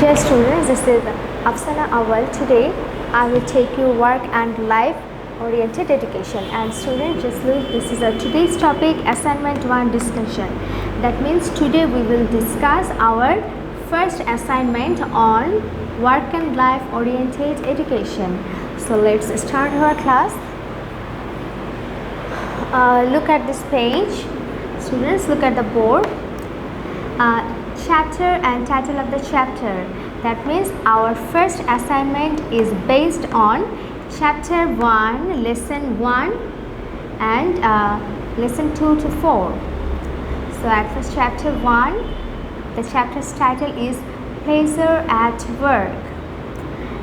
Dear students, this is Afsana Awal. Today I will take you work and life oriented education. And students, just look, this is today's topic, assignment 1 discussion. That means today we will discuss our first assignment on work and life oriented education. So let's start our class. Look at this page. Students, look at the board. Chapter and title of the chapter. That means our first assignment is based on chapter 1, lesson 1 and lesson 2 to 4. So at first chapter 1, the chapter's title is Pleasure at Work.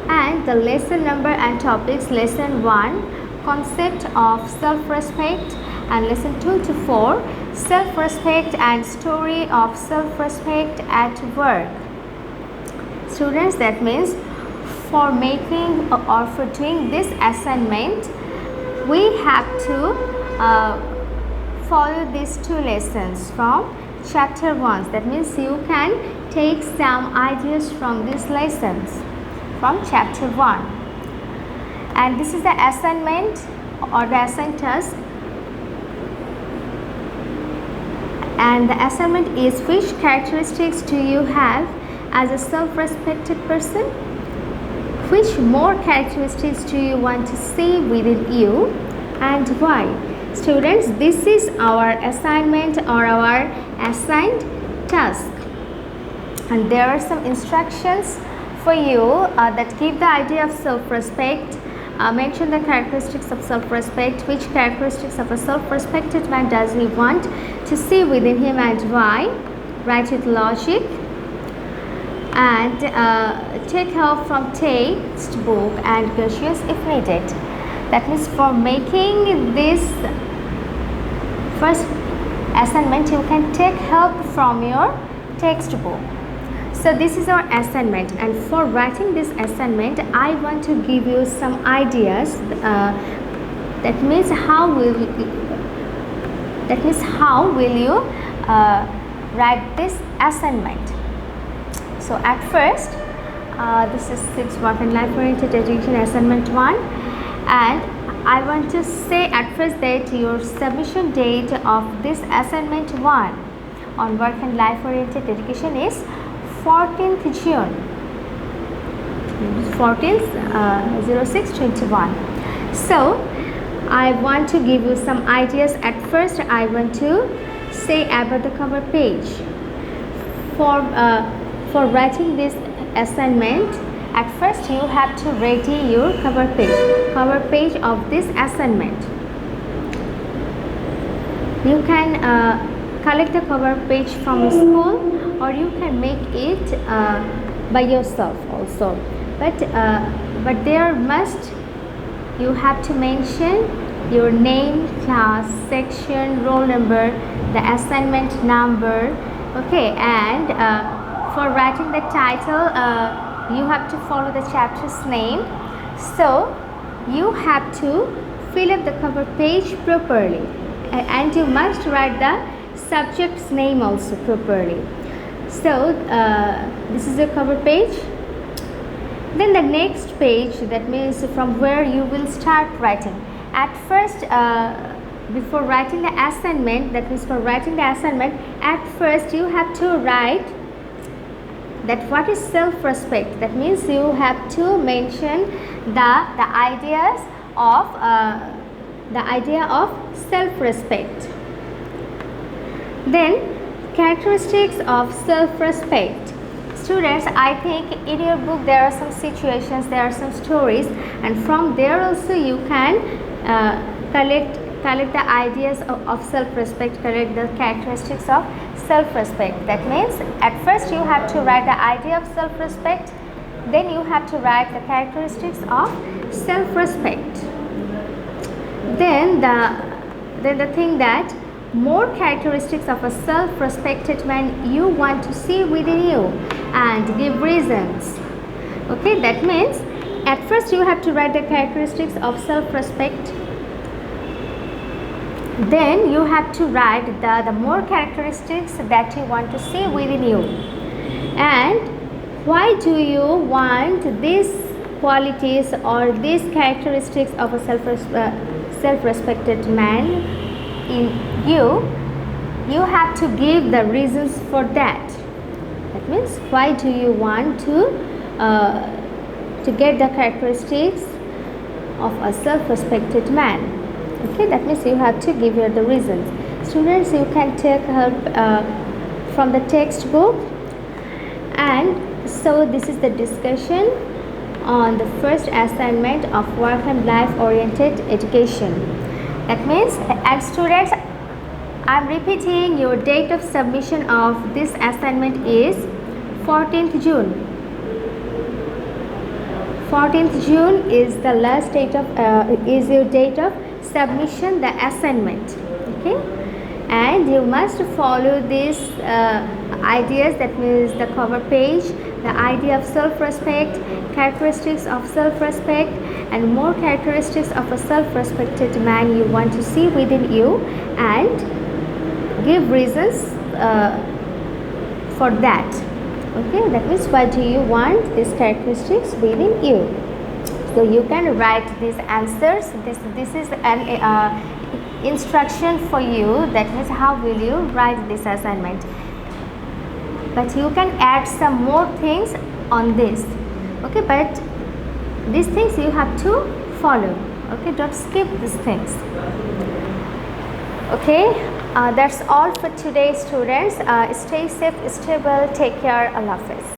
And the lesson number and topics, lesson 1, concept of self-respect, and lesson 2 to 4, self-respect and story of self-respect at work. Students, that means for making or for doing this assignment, we have to follow these 2 lessons from chapter 1. That means you can take some ideas from these lessons from chapter 1. And this is the assignment or the assigned task. And the assignment is, which characteristics do you have as a self-respected person? Which more characteristics do you want to see within you and why? Students, this is our assignment or our assigned task. And there are some instructions for you that give the idea of self-respect. Mention the characteristics of self-respect. Which characteristics of a self-respected man does he want to see within him and why? Write with logic. And take help from textbook and questions if needed. That means for making this first assignment, you can take help from your textbook. So this is our assignment, and for writing this assignment, I want to give you some ideas. That means how will you write this assignment? So at first, this is 6 work and life oriented education assignment 1, and I want to say at first that your submission date of this assignment 1 on work and life oriented education is 14th June, 14th 06/21. So I want to give you some ideas. At first, I want to say about the cover page. For writing this assignment, at first you have to ready your cover page of this assignment. You can collect the cover page from school, or you can make it by yourself also. But there you have to mention your name, class, section, roll number, the assignment number. Okay, and for writing the title, you have to follow the chapter's name. So you have to fill up the cover page properly, and you must write the subject's name also properly. So this is the cover page. Then the next page, that means from where you will start writing. At first, before writing the assignment, that means for writing the assignment, at first you have to write that what is self-respect. That means you have to mention the idea of self-respect. Then characteristics of self-respect. Students, I think in your book there are some situations, there are some stories, and from there also you can collect the ideas of self-respect, collect the characteristics of self-respect. That means at first you have to write the idea of self-respect, then you have to write the characteristics of self-respect. Then the thing that more characteristics of a self-respected man you want to see within you and give reasons. Okay, that means at first you have to write the characteristics of self-respect, then you have to write the more characteristics that you want to see within you. And why do you want these qualities or these characteristics of a self-respected man in you? You have to give the reasons for that. That means why do you want to get the characteristics of a self-respected man? Okay, that means you have to give here the reasons. Students, you can take help from the textbook. And so this is the discussion on the first assignment of work and life oriented education. That means, and students, I'm repeating, your date of submission of this assignment is 14th June. 14th June is the last date of is your date of submission the assignment. Okay, and you must follow these ideas. That means the cover page, the idea of self-respect, characteristics of self-respect, and more characteristics of a self-respected man you want to see within you, and give reasons for that. Okay, that means why do you want these characteristics within you? So you can write these answers. This is an instruction for you. That means how will you write this assignment? But you can add some more things on this. Okay, but these things you have to follow. Okay, don't skip these things. Okay, that's all for today, students. Stay safe, stay well, take care. Allah Hafiz.